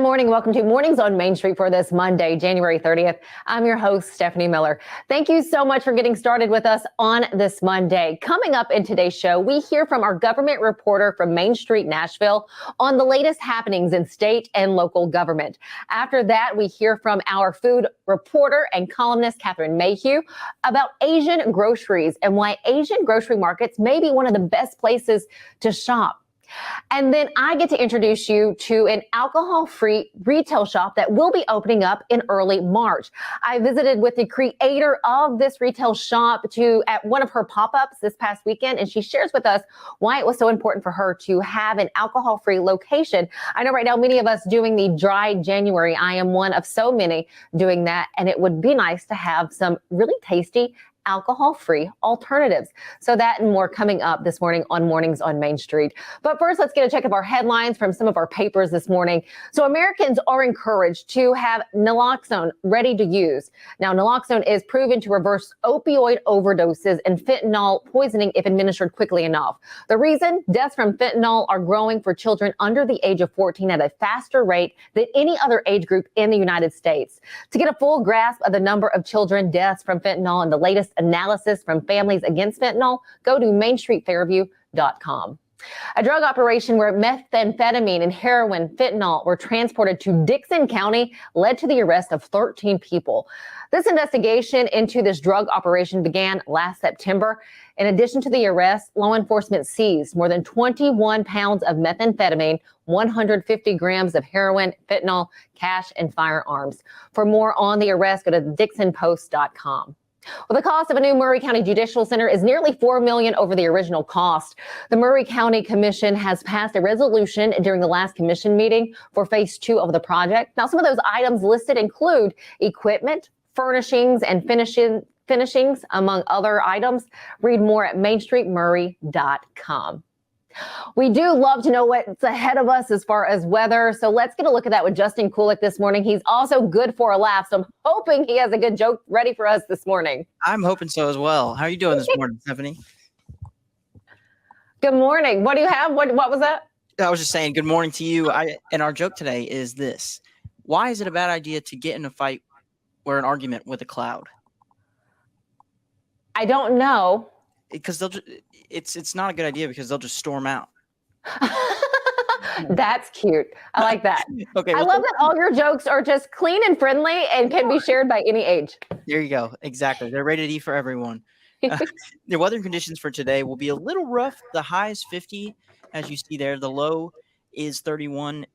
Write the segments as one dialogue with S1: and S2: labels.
S1: morning. Welcome to Mornings on Main Street for this Monday, January 30th. I'm your host, Stephanie Miller. Thank you so much for getting started with us on this Monday. Coming up in today's show, we hear from our government reporter from Main Street, Nashville, on the latest happenings in state and local government. After that, we hear from our food reporter and columnist, Catherine Mayhew, about Asian groceries and why Asian grocery markets may be one of the best places to shop. And then I get to introduce you to an alcohol-free retail shop that will be opening up in early March. I visited with the creator of this retail shop at one of her pop-ups this past weekend, and she shares with us why it was so important for her to have an alcohol-free location. I know right now many of us doing the dry January. I am one of so many doing that, and it would be nice to have some really tasty alcohol-free alternatives. So that and more coming up this morning on Mornings on Main Street. But first, let's get a check of our headlines from some of our papers this morning. So Americans are encouraged to have naloxone ready to use. Now, naloxone is proven to reverse opioid overdoses and fentanyl poisoning if administered quickly enough. The reason? Deaths from fentanyl are growing for children under the age of 14 at a faster rate than any other age group in the United States. To get a full grasp of the number of children deaths from fentanyl and the latest analysis from Families Against Fentanyl, go to mainstreetfairview.com. A drug operation where methamphetamine and heroin, fentanyl were transported to Dickson County led to the arrest of 13 people. This investigation into this drug operation began last September. In addition to the arrest, law enforcement seized more than 21 pounds of methamphetamine, 150 grams of heroin, fentanyl, cash, and firearms. For more on the arrest, go to DixonPost.com. Well, the cost of a new Maury County Judicial Center is nearly $4 million over the original cost. The Maury County Commission has passed a resolution during the last commission meeting for phase 2 of the project. Now, some of those items listed include equipment, furnishings, and finishings, among other items. Read more at mainstreetmaury.com. We do love to know what's ahead of us as far as weather. So let's get a look at that with Justin Kulik this morning. He's also good for a laugh. So I'm hoping he has a good joke ready for us this morning.
S2: I'm hoping so as well. How are you doing this morning, Stephanie?
S1: Good morning. What do you have? What was that?
S2: I was just saying good morning to you. And our joke today is this. Why is it a bad idea to get in a fight or an argument with a cloud?
S1: I don't know.
S2: Because it's not a good idea because they'll just storm out.
S1: That's cute. I like that.
S2: Okay.
S1: I love that all your jokes are just clean and friendly and can be shared by any age.
S2: There you go. Exactly. They're rated E for everyone. The weather conditions for today will be a little rough. The high is 50, as you see there. The low is 31.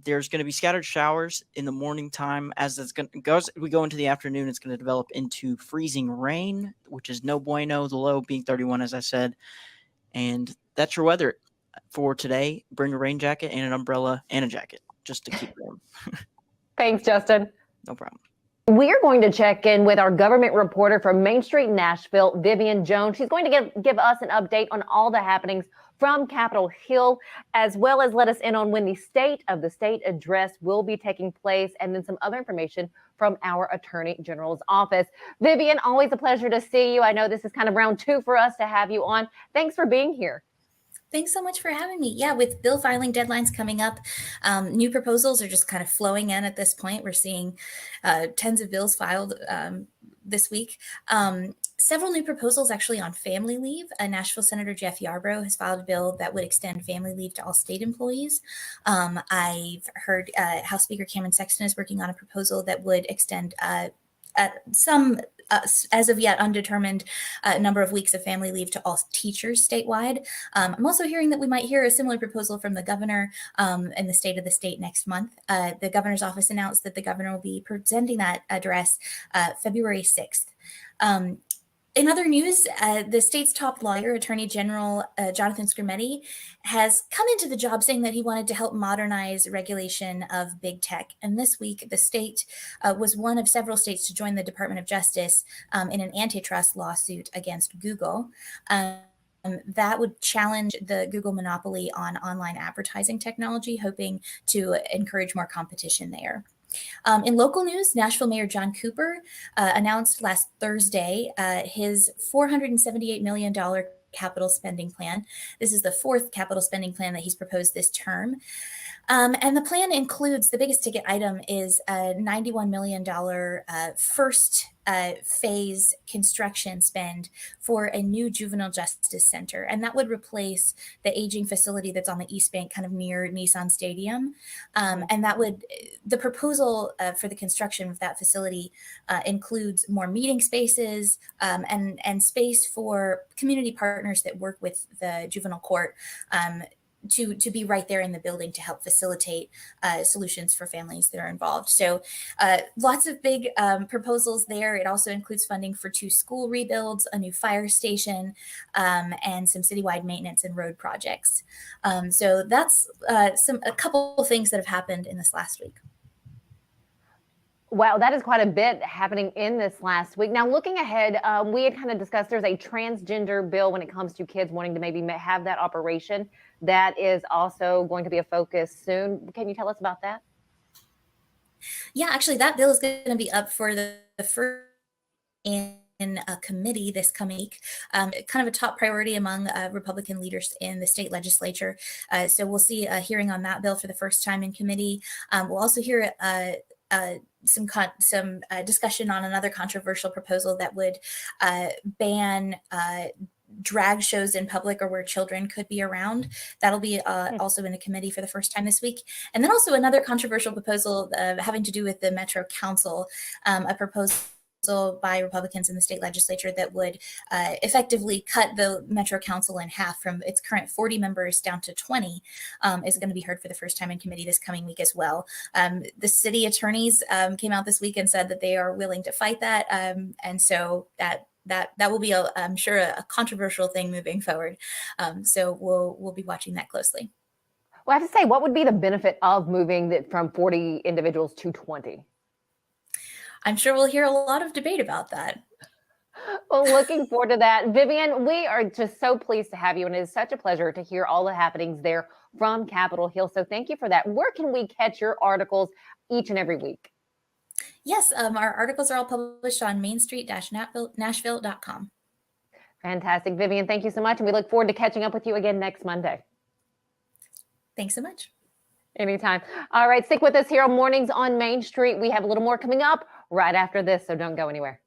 S2: There's going to be scattered showers in the morning time. As we go into the afternoon, it's going to develop into freezing rain, which is no bueno. The low being 31, as I said. And that's your weather for today. Bring a rain jacket and an umbrella and a jacket just to keep warm.
S1: Thanks, Justin.
S2: No problem.
S1: We are going to check in with our government reporter from Main Street, Nashville, Vivian Jones. She's going to give us an update on all the happenings from Capitol Hill, as well as let us in on when the State of the State address will be taking place, and then some other information from our Attorney General's office. Vivian, always a pleasure to see you. I know this is kind of round 2 for us to have you on. Thanks for being here.
S3: Thanks so much for having me. Yeah, with bill filing deadlines coming up, new proposals are just kind of flowing in at this point. We're seeing tens of bills filed this week. Several new proposals actually on family leave. Nashville Senator Jeff Yarbrough has filed a bill that would extend family leave to all state employees. I've heard House Speaker Cameron Sexton is working on a proposal that would extend some as of yet undetermined number of weeks of family leave to all teachers statewide. I'm also hearing that we might hear a similar proposal from the governor in the State of the State next month. The governor's office announced that the governor will be presenting that address February 6th. In other news, the state's top lawyer, Attorney General Jonathan Skrmetti, has come into the job saying that he wanted to help modernize regulation of big tech. And this week, the state was one of several states to join the Department of Justice in an antitrust lawsuit against Google. That would challenge the Google monopoly on online advertising technology, hoping to encourage more competition there. In local news, Nashville Mayor John Cooper announced last Thursday his $478 million capital spending plan. This is the fourth capital spending plan that he's proposed this term. And the plan includes, the biggest ticket item is a $91 million first phase construction spend for a new juvenile justice center. And that would replace the aging facility that's on the East Bank, kind of near Nissan Stadium. And that would, the proposal for the construction of that facility includes more meeting spaces and space for community partners that work with the juvenile court to be right there in the building to help facilitate solutions for families that are involved. So lots of big proposals there. It also includes funding for 2 school rebuilds, a new fire station, and some citywide maintenance and road projects. So that's a couple of things that have happened in this last week.
S1: Wow, that is quite a bit happening in this last week. Now, looking ahead, we had kind of discussed there's a transgender bill when it comes to kids wanting to maybe have that operation. That is also going to be a focus soon. Can you tell us about that?
S3: Yeah, actually, that bill is going to be up for the first in a committee this coming week, kind of a top priority among Republican leaders in the state legislature. So we'll see a hearing on that bill for the first time in committee. We'll also hear some discussion on another controversial proposal that would ban drag shows in public or where children could be around. That'll be also in a committee for the first time this week. And then also another controversial proposal having to do with the Metro Council, a proposal by Republicans in the state legislature that would effectively cut the Metro Council in half from its current 40 members down to 20, is going to be heard for the first time in committee this coming week as well. The city attorneys came out this week and said that they are willing to fight that. And so that will be, I'm sure, a controversial thing moving forward. So we'll be watching that closely.
S1: Well, I have to say, what would be the benefit of moving it from 40 individuals to 20?
S3: I'm sure we'll hear a lot of debate about that.
S1: Well, looking forward to that. Vivian, we are just so pleased to have you, and it is such a pleasure to hear all the happenings there from Capitol Hill. So thank you for that. Where can we catch your articles each and every week?
S3: Yes, our articles are all published on mainstreet-nashville.com.
S1: Fantastic. Vivian, thank you so much. And we look forward to catching up with you again next Monday.
S3: Thanks so much.
S1: Anytime. All right, stick with us here on Mornings on Main Street. We have a little more coming up right after this, so don't go anywhere.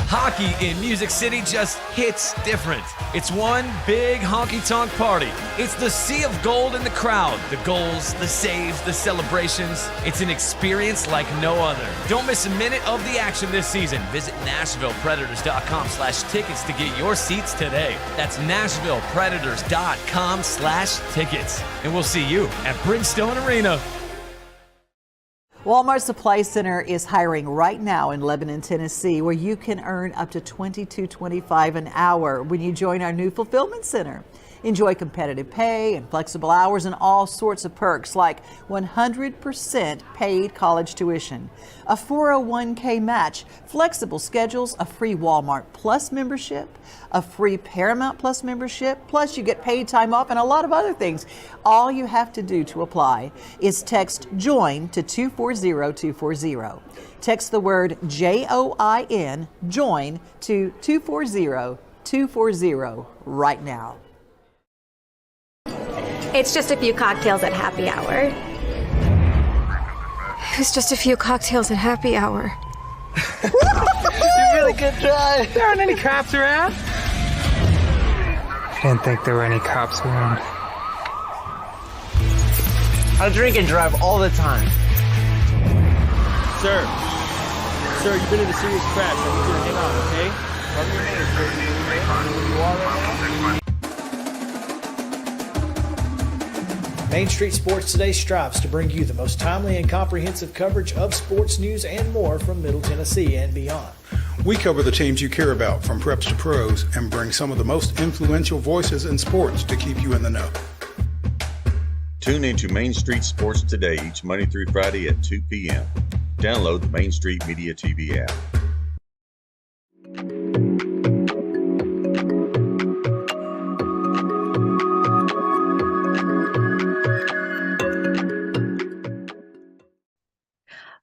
S4: Hockey in Music City just hits different. It's one big honky-tonk party. It's the sea of gold in the crowd. The goals, the saves, the celebrations. It's an experience like no other. Don't miss a minute of the action this season. Visit NashvillePredators.com/tickets to get your seats today. That's NashvillePredators.com/tickets. And we'll see you at Bridgestone Arena.
S5: Walmart Supply Center is hiring right now in Lebanon, Tennessee, where you can earn up to $22.25 an hour when you join our new fulfillment center. Enjoy competitive pay and flexible hours and all sorts of perks like 100% paid college tuition, a 401k match, flexible schedules, a free Walmart Plus membership, a free Paramount Plus membership, plus you get paid time off and a lot of other things. All you have to do to apply is text JOIN to 240-240. Text the word JOIN, JOIN, to 240-240 right now.
S6: It's just a few cocktails at happy hour. It's just a few cocktails at happy hour.
S7: You really good try. There aren't any cops around. I didn't think there were any cops around. I drink and drive all the time.
S8: Sir, you've been in a serious crash. I need you to hang on, okay? Tell me your name, sir. Where you are right now?
S9: Main Street Sports Today strives to bring you the most timely and comprehensive coverage of sports news and more from Middle Tennessee and beyond.
S10: We cover the teams you care about from preps to pros and bring some of the most influential voices in sports to keep you in the know.
S11: Tune into Main Street Sports Today each Monday through Friday at 2 p.m. Download the Main Street Media TV app.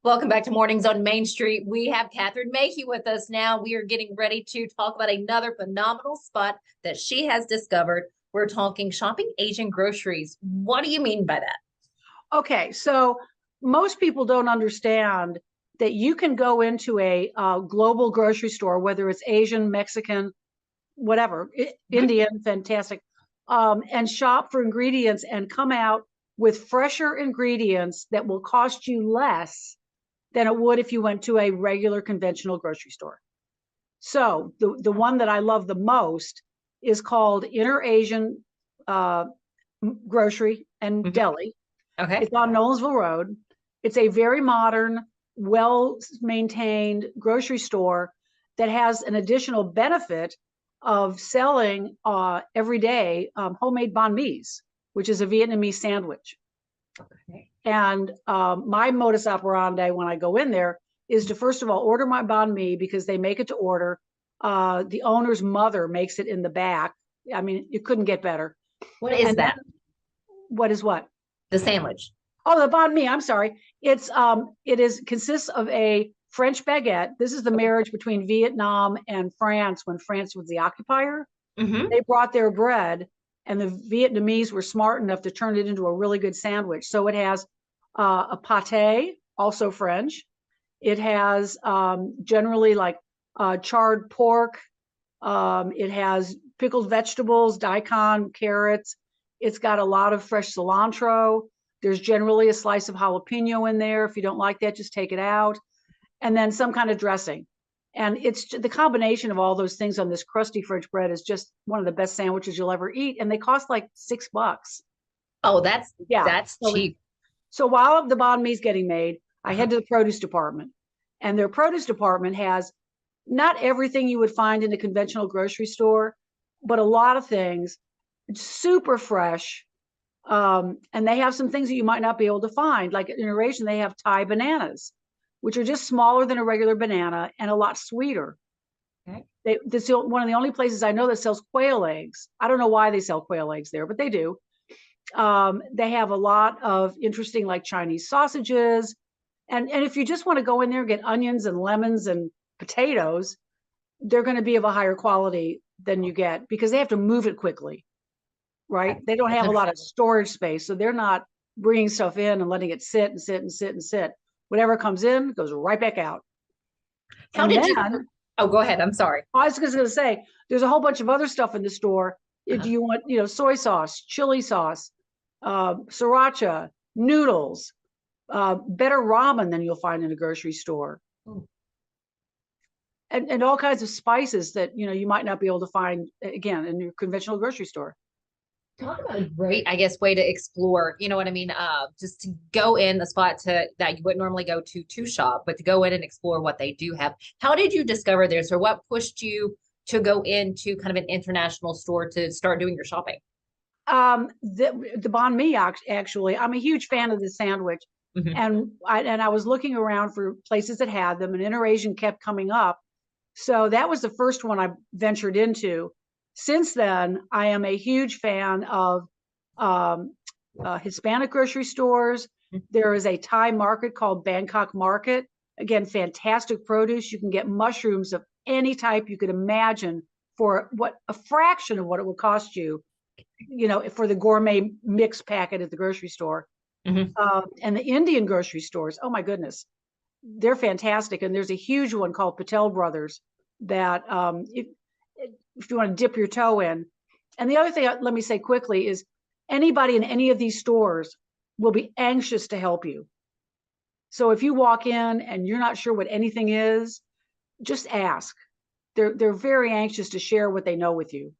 S12: Welcome back to Mornings on Main Street. We have Catherine Mayhew with us now. We are getting ready to talk about another phenomenal spot that she has discovered. We're talking shopping Asian groceries. What do you mean by that?
S13: Okay, so most people don't understand that you can go into a global grocery store, whether it's Asian, Mexican, whatever, Indian, fantastic, and shop for ingredients and come out with fresher ingredients that will cost you less than it would if you went to a regular conventional grocery store. So the one that I love the most is called Inner Asian Grocery and Deli.
S12: Okay.
S13: It's on Nolensville Road. It's a very modern, well-maintained grocery store that has an additional benefit of selling every day homemade banh mi's, which is a Vietnamese sandwich.
S12: Okay.
S13: And my modus operandi when I go in there is to, first of all, order my banh mi because they make it to order. The owner's mother makes it in the back. I mean, it couldn't get better.
S12: What is that?
S13: What is what?
S12: The sandwich.
S13: Oh, the banh mi. I'm sorry. It consists of a French baguette. This is the marriage between Vietnam and France when France was the occupier. They brought their bread, and the Vietnamese were smart enough to turn it into a really good sandwich. So it has a pâté, also French. It has generally like charred pork. It has pickled vegetables, daikon, carrots. It's got a lot of fresh cilantro. There's generally a slice of jalapeno in there. If you don't like that, just take it out. And then some kind of dressing. And it's the combination of all those things on this crusty French bread is just one of the best sandwiches you'll ever eat. And they cost like $6.
S12: Oh, that's cheap.
S13: So while the banh mi is getting made, I head to the produce department. And their produce department has not everything you would find in a conventional grocery store, but a lot of things. It's super fresh. And they have some things that you might not be able to find. Like in Eurasian, they have Thai bananas, which are just smaller than a regular banana and a lot sweeter.
S12: Okay.
S13: This is one of the only places I know that sells quail eggs. I don't know why they sell quail eggs there, but they do. They have a lot of interesting like Chinese sausages. And if you just want to go in there and get onions and lemons and potatoes, they're going to be of a higher quality than you get because they have to move it quickly, right? They don't have a lot of storage space. So they're not bringing stuff in and letting it sit and sit and sit and sit. Whatever comes in goes right back out.
S12: How did you? Oh, go ahead. I'm sorry.
S13: I was just going to say, there's a whole bunch of other stuff in the store. If you want, soy sauce, chili sauce, sriracha, noodles, better ramen than you'll find in a grocery store. And all kinds of spices that, you might not be able to find, again, in your conventional grocery store.
S12: Talk about a great, I guess, way to explore, you know what I mean? Just to go in the spot that you wouldn't normally go to shop, but to go in and explore what they do have. How did you discover this, or what pushed you to go into kind of an international store to start doing your shopping?
S13: The banh mi, actually, I'm a huge fan of the sandwich. And I was looking around for places that had them, and Inner Asian kept coming up. So that was the first one I ventured into. Since then, I am a huge fan of Hispanic grocery stores. There is a Thai market called Bangkok Market. Again, fantastic produce. You can get mushrooms of any type you could imagine for a fraction of what it would cost you, for the gourmet mix packet at the grocery store. And the Indian grocery stores, oh my goodness, they're fantastic. And there's a huge one called Patel Brothers that if you want to dip your toe in. And the other thing, let me say quickly, is anybody in any of these stores will be anxious to help you. So if you walk in and you're not sure what anything is, just ask. They're very anxious to share what they know with you.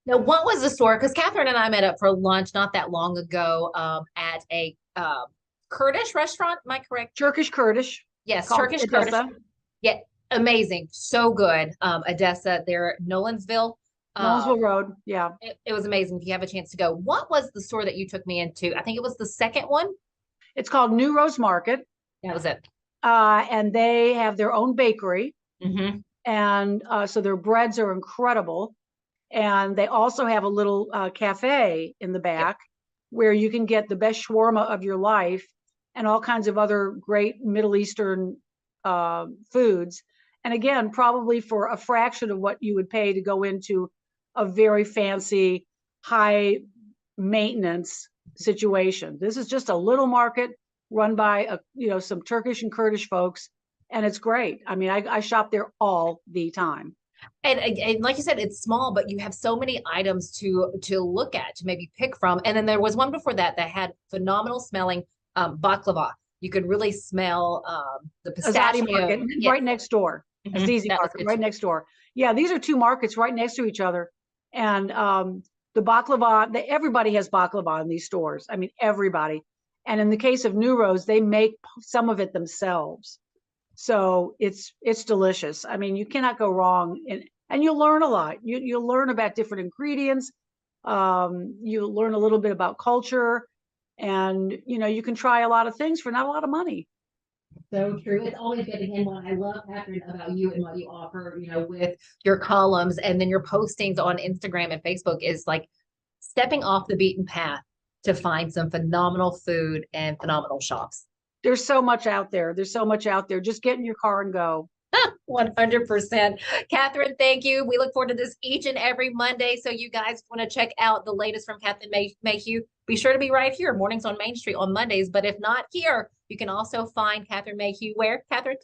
S12: Now, what was the store? Because Catherine and I met up for lunch not that long ago at a Kurdish restaurant. Am I correct?
S13: Turkish Kurdish.
S12: Yes, Turkish Kurdish. Yeah, amazing. So good. Odessa, there at Nolensville.
S13: Nolensville Road, yeah.
S12: It was amazing if you have a chance to go. What was the store that you took me into? I think it was the second one.
S13: It's called New Rose Market.
S12: That was it.
S13: And they have their own bakery. And so their breads are incredible. And they also have a little cafe in the back where you can get the best shawarma of your life and all kinds of other great Middle Eastern foods. And again, probably for a fraction of what you would pay to go into a very fancy, high maintenance situation. This is just a little market run by some Turkish and Kurdish folks, and it's great. I mean, I shop there all the time.
S12: And like you said, it's small, but you have so many items to look at, to maybe pick from. And then there was one before that had phenomenal smelling baklava. You could really smell the pistachio.
S13: Azadi Market, right next door. Azizi Market, right next door. Yeah, these are two markets right next to each other. And the baklava, everybody has baklava in these stores. I mean, everybody. And in the case of New Rose, they make some of it themselves. So it's delicious. I mean, you cannot go wrong. And you'll learn a lot. You'll learn about different ingredients. You'll learn a little bit about culture. And, you can try a lot of things for not a lot of money.
S12: So true. It's always good to hear what I love, Catherine, about you and what you offer, with your columns and then your postings on Instagram and Facebook is like stepping off the beaten path to find some phenomenal food and phenomenal shops.
S13: There's so much out there. Just get in your car and go.
S12: 100%. Catherine, thank you. We look forward to this each and every Monday. So you guys want to check out the latest from Catherine Mayhew, be sure to be right here, Mornings on Main Street on Mondays. But if not here, you can also find Catherine Mayhew where, Catherine?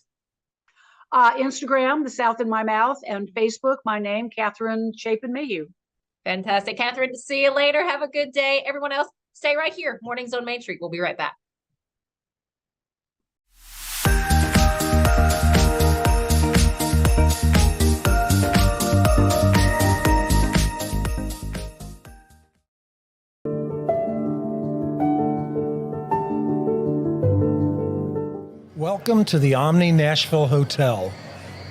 S13: Instagram, The South in My Mouth, and Facebook, my name, Catherine Chapin Mayhew.
S12: Fantastic. Catherine, see you later. Have a good day. Everyone else, stay right here, Mornings on Main Street. We'll be right back.
S14: Welcome to the Omni Nashville Hotel.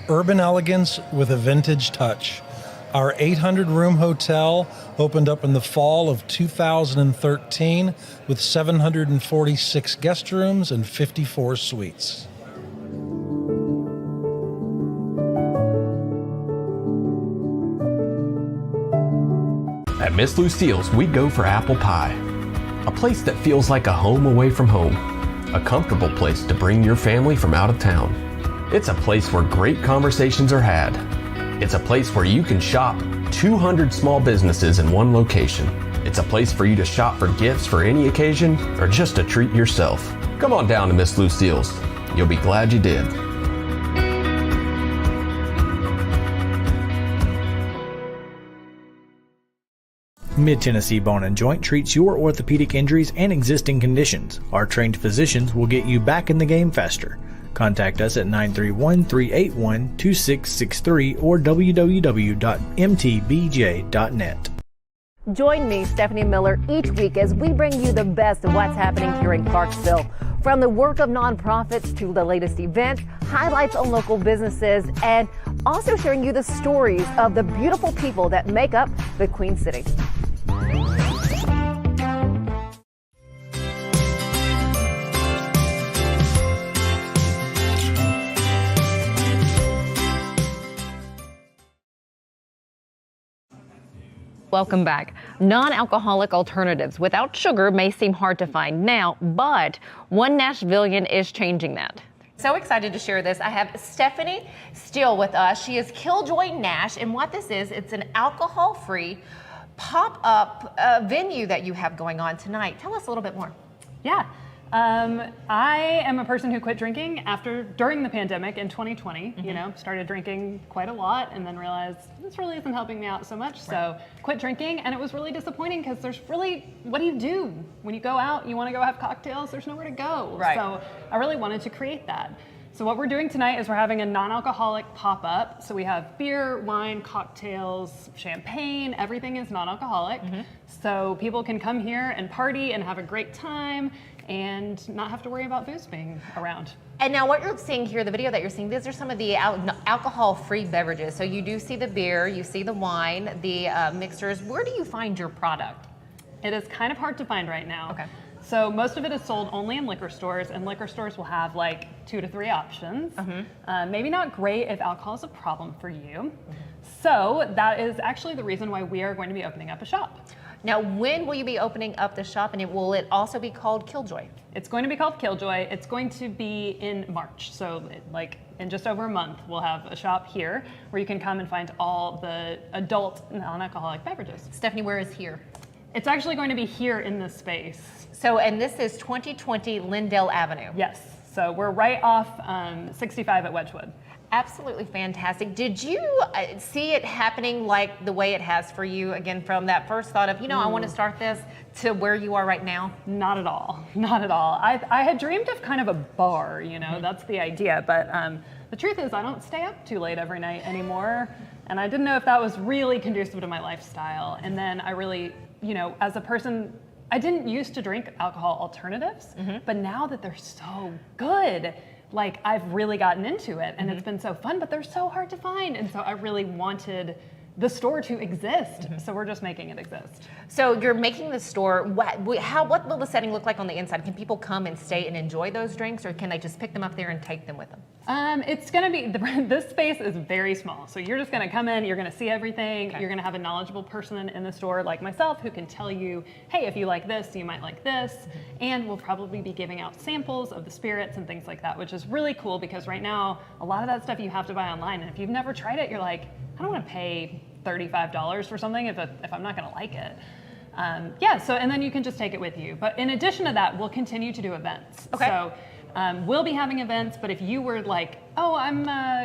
S14: Urban elegance with a vintage touch. Our 800-room hotel opened up in the fall of 2013 with 746 guest rooms and 54 suites.
S15: At Miss Lucille's, we go for apple pie. A place that feels like a home away from home. A comfortable place to bring your family from out of town. It's a place where great conversations are had. It's a place where you can shop 200 small businesses in one location. It's a place for you to shop for gifts for any occasion or just to treat yourself. Come on down to Miss Lucille's. You'll be glad you did.
S9: Mid-Tennessee Bone and Joint treats your orthopedic injuries and existing conditions. Our trained physicians will get you back in the game faster. Contact us at 931-381-2663 or www.mtbj.net.
S1: Join me, Stephanie Miller, each week as we bring you the best of what's happening here in Clarksville. From the work of nonprofits to the latest events, highlights on local businesses, and also sharing you the stories of the beautiful people that make up the Queen City. Welcome back. Non-alcoholic alternatives without sugar may seem hard to find now, but one Nashvilleian is changing that. So excited to share this. I have Stephanie Steele with us. She is Killjoy Nash, and what this is, it's an alcohol-free pop-up venue that you have going on tonight. Tell us a little bit more.
S16: Yeah. I am a person who quit drinking during the pandemic in 2020, started drinking quite a lot and then realized this really isn't helping me out so much. Right. So quit drinking, and it was really disappointing because what do you do? When you go out, you want to go have cocktails, there's nowhere to go. Right. So I really wanted to create that. So what we're doing tonight is we're having a non-alcoholic pop-up. So we have beer, wine, cocktails, champagne, everything is non-alcoholic. So people can come here and party and have a great time and not have to worry about booze being around.
S1: And now what you're seeing here, the video that you're seeing, these are some of the alcohol-free beverages. So you do see the beer, you see the wine, the mixers. Where do you find your product?
S16: It is kind of hard to find right now. Okay. So most of it is sold only in liquor stores, and liquor stores will have like 2 to 3 options. Maybe not great if alcohol is a problem for you. So that is actually the reason why we are going to be opening up a shop.
S1: Now, when will you be opening up the shop, and will it also be called Killjoy?
S16: It's going to be called Killjoy. It's going to be in March. So like in just over a month, we'll have a shop here where you can come and find all the adult non-alcoholic beverages.
S1: Stephanie, where is here?
S16: It's actually going to be here in this space.
S1: So, and this is 2020 Lindell Avenue.
S16: Yes. So we're right off 65 at Wedgwood.
S1: Absolutely fantastic. Did you see it happening like the way it has for you, again, from that first thought of, I want to start this, to where you are right now?
S16: Not at all. Not at all. I had dreamed of kind of a bar, that's the idea. But the truth is I don't stay up too late every night anymore. And I didn't know if that was really conducive to my lifestyle. And then I really, as a person, I didn't used to drink alcohol alternatives, but now that they're so good, like I've really gotten into it, and it's been so fun, but they're so hard to find. And so I really wanted the store to exist. So we're just making it exist.
S1: So you're making the store, what will the setting look like on the inside? Can people come and stay and enjoy those drinks, or can they just pick them up there and take them with them?
S16: It's gonna be, this space is very small. So you're just gonna come in, you're gonna see everything. Okay. You're gonna have a knowledgeable person in the store like myself who can tell you, hey, if you like this, you might like this. And we'll probably be giving out samples of the spirits and things like that, which is really cool because right now, a lot of that stuff you have to buy online. And if you've never tried it, you're like, I don't wanna pay $35 for something if I'm not gonna like it. So, and then you can just take it with you. But in addition to that, we'll continue to do events.
S1: Okay.
S16: So we'll be having events, but if you were like, oh, I'm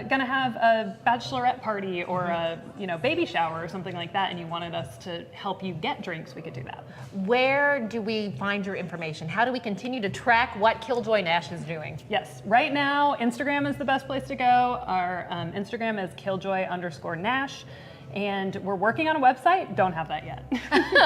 S16: gonna have a bachelorette party or a baby shower or something like that, and you wanted us to help you get drinks, we could do that.
S1: Where do we find your information? How do we continue to track what Killjoy Nash is doing?
S16: Yes, right now, Instagram is the best place to go. Our Instagram is Killjoy_Nash. And we're working on a website. Don't have that yet.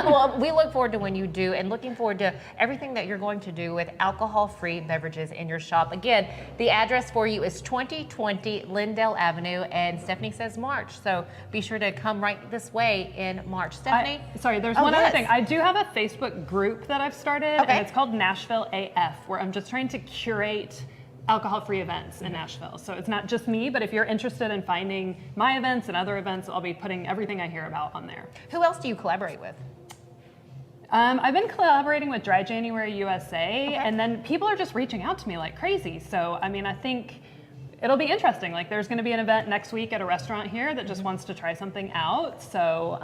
S1: Well, we look forward to when you do, and looking forward to everything that you're going to do with alcohol-free beverages in your shop. Again, the address for you is 2020 Lindell Avenue, and Stephanie says March. So be sure to come right this way in March. Stephanie?
S16: There's one other thing. I do have a Facebook group that I've started, and it's called Nashville AF, where I'm just trying to curate alcohol-free events in Nashville. So it's not just me, but if you're interested in finding my events and other events, I'll be putting everything I hear about on there.
S1: Who else do you collaborate with?
S16: I've been collaborating with Dry January USA, and then people are just reaching out to me like crazy. So, I think it'll be interesting. Like there's gonna be an event next week at a restaurant here that just wants to try something out. So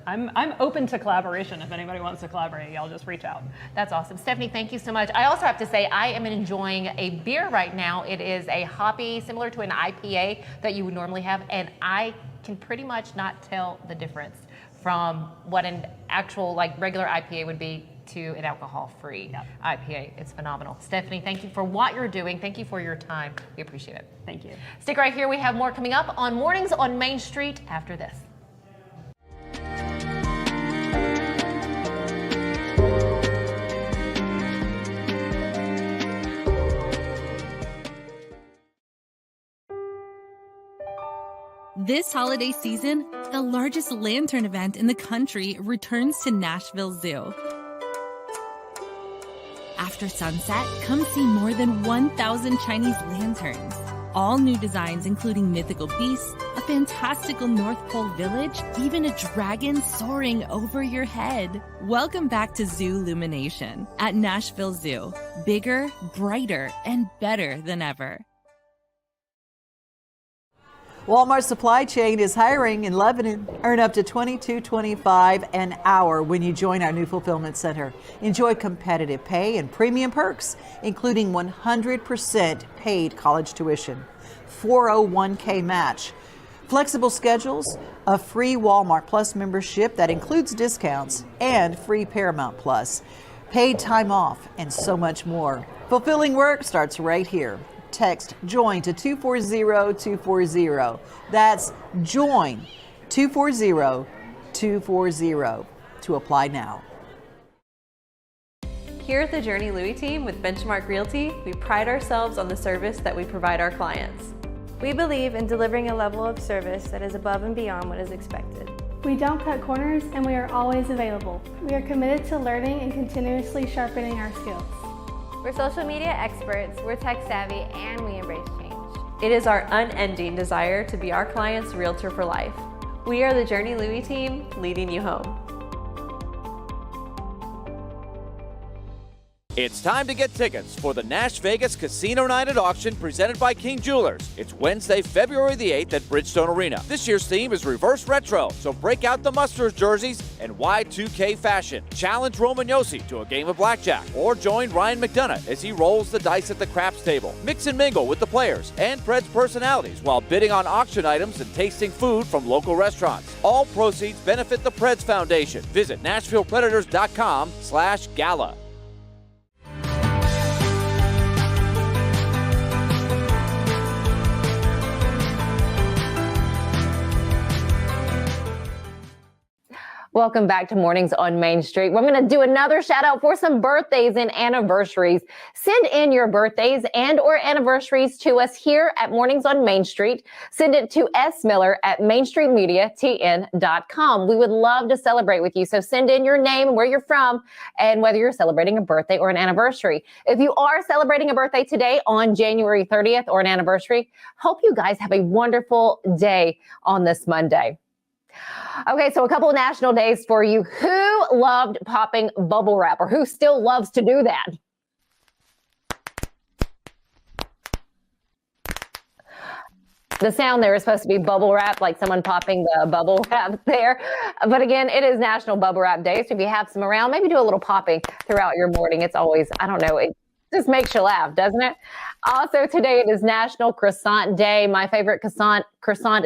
S16: I'm open to collaboration. If anybody wants to collaborate, y'all just reach out.
S1: That's awesome. Stephanie, thank you so much. I also have to say I am enjoying a beer right now. It is a hoppy, similar to an IPA that you would normally have, and I can pretty much not tell the difference from what an actual regular IPA would be to an alcohol-free IPA. It's phenomenal. Stephanie, thank you for what you're doing. Thank you for your time. We appreciate it.
S16: Thank you.
S1: Stick right here. We have more coming up on Mornings on Main Street after this.
S17: This holiday season, the largest lantern event in the country returns to Nashville Zoo. After sunset, come see more than 1,000 Chinese lanterns. All new designs including mythical beasts, a fantastical North Pole village, even a dragon soaring over your head. Welcome back to Zoo Illumination at Nashville Zoo. Bigger, brighter, and better than ever.
S5: Walmart Supply Chain is hiring in Lebanon. Earn up to $22.25 an hour when you join our new fulfillment center. Enjoy competitive pay and premium perks, including 100% paid college tuition, 401k match, flexible schedules, a free Walmart Plus membership that includes discounts, and free Paramount Plus, paid time off, and so much more. Fulfilling work starts right here. Text JOIN to 240-240. That's JOIN 240-240 to apply now.
S18: Here at the Journey Louis team with Benchmark Realty, we pride ourselves on the service that we provide our clients.
S6: We believe in delivering a level of service that is above and beyond what is expected.
S19: We don't cut corners, and we are always available. We are committed to learning and continuously sharpening our skills.
S6: We're social media experts, we're tech savvy, and we embrace change.
S18: It is our unending desire to be our client's realtor for life. We are the Journey Louis team, leading you home.
S20: It's time to get tickets for the Nash Vegas Casino Night at Auction presented by King Jewelers. It's Wednesday, February the 8th at Bridgestone Arena. This year's theme is reverse retro, so break out the Musters jerseys and Y2K fashion. Challenge Roman Yossi to a game of blackjack, or join Ryan McDonough as he rolls the dice at the craps table. Mix and mingle with the players and Preds personalities while bidding on auction items and tasting food from local restaurants. All proceeds benefit the Preds Foundation. Visit NashvillePredators.com/gala.
S1: Welcome back to Mornings on Main Street. We're going to do another shout out for some birthdays and anniversaries. Send in your birthdays and or anniversaries to us here at Mornings on Main Street. Send it to smiller@mainstreetmediatn.com. We would love to celebrate with you. So send in your name and where you're from and whether you're celebrating a birthday or an anniversary. If you are celebrating a birthday today on January 30th or an anniversary, hope you guys have a wonderful day on this Monday. Okay, so a couple of national days for you. Who loved popping bubble wrap, or who still loves to do that? The sound there is supposed to be bubble wrap, like someone popping the bubble wrap there. But again, it is National Bubble Wrap Day. So if you have some around, maybe do a little popping throughout your morning. It's always, I don't know, it just makes you laugh, doesn't it? Also today, it is National Croissant Day. My favorite croissant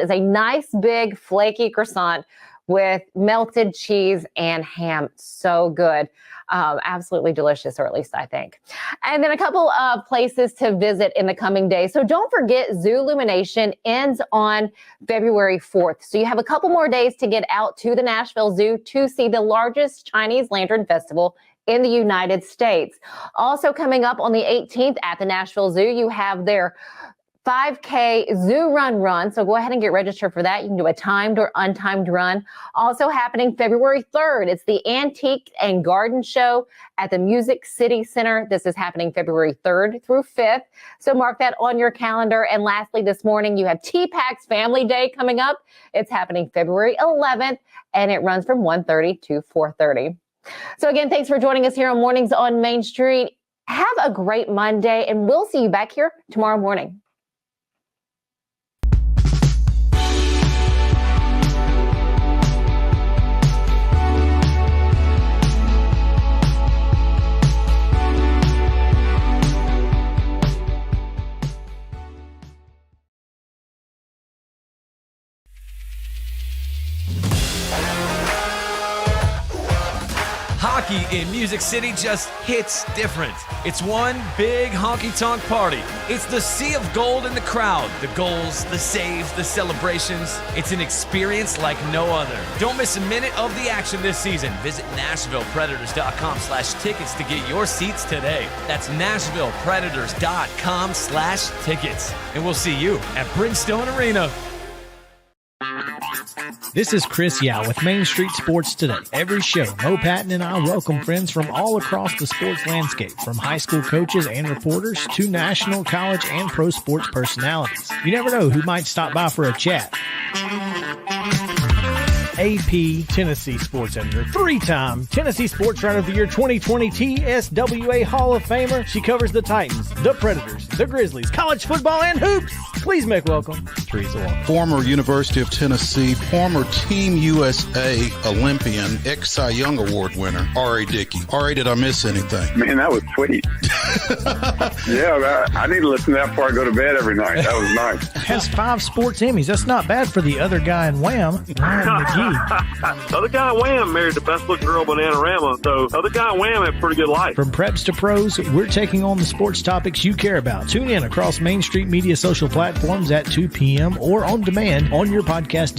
S1: is a nice, big, flaky croissant with melted cheese and ham. So good. Absolutely delicious, or at least I think. And then a couple of places to visit in the coming days. So don't forget, Zoolumination ends on February 4th. So you have a couple more days to get out to the Nashville Zoo to see the largest Chinese Lantern Festival in the United States. Also coming up on the 18th at the Nashville Zoo, you have their 5K Zoo Run. So go ahead and get registered for that. You can do a timed or untimed run. Also happening February 3rd, it's the Antique and Garden Show at the Music City Center. This is happening February 3rd through 5th. So mark that on your calendar. And lastly, this morning, you have T-Pack's Family Day coming up. It's happening February 11th, and it runs from 1:30 to 4:30. So again, thanks for joining us here on Mornings on Main Street. Have a great Monday, and we'll see you back here tomorrow morning.
S4: Hockey in Music City just hits different. It's one big honky-tonk party. It's the sea of gold in the crowd. The goals, the saves, the celebrations. It's an experience like no other. Don't miss a minute of the action this season. Visit NashvillePredators.com/tickets to get your seats today. That's NashvillePredators.com/tickets. And we'll see you at Bridgestone Arena.
S9: This is Chris Yao with Main Street Sports Today. Every show, Mo Patton and I welcome friends from all across the sports landscape, from high school coaches and reporters to national, college, and pro sports personalities. You never know who might stop by for a chat. AP Tennessee Sports Editor, three-time Tennessee Sports Writer of the Year 2020 TSWA Hall of Famer. She covers the Titans, the Predators, the Grizzlies, college football, and hoops. Please make welcome Teresa Walker.
S10: Former University of Tennessee, former Team USA Olympian, ex-Cy Young Award winner, R.A. Dickey. R.A., did I miss anything?
S21: Man, that was sweet. Yeah, I need to listen to that before I go to bed every night. That was nice.
S9: Has 5 sports Emmys. That's not bad for the other guy in Wham, Ryan McGee.
S22: The other guy in Wham married the best looking girl in Bananarama, so the other guy in Wham had a pretty good life.
S9: From preps to pros, we're taking on the sports topics you care about. Tune in across Main Street Media social platforms at 2 p.m. or on demand on your podcast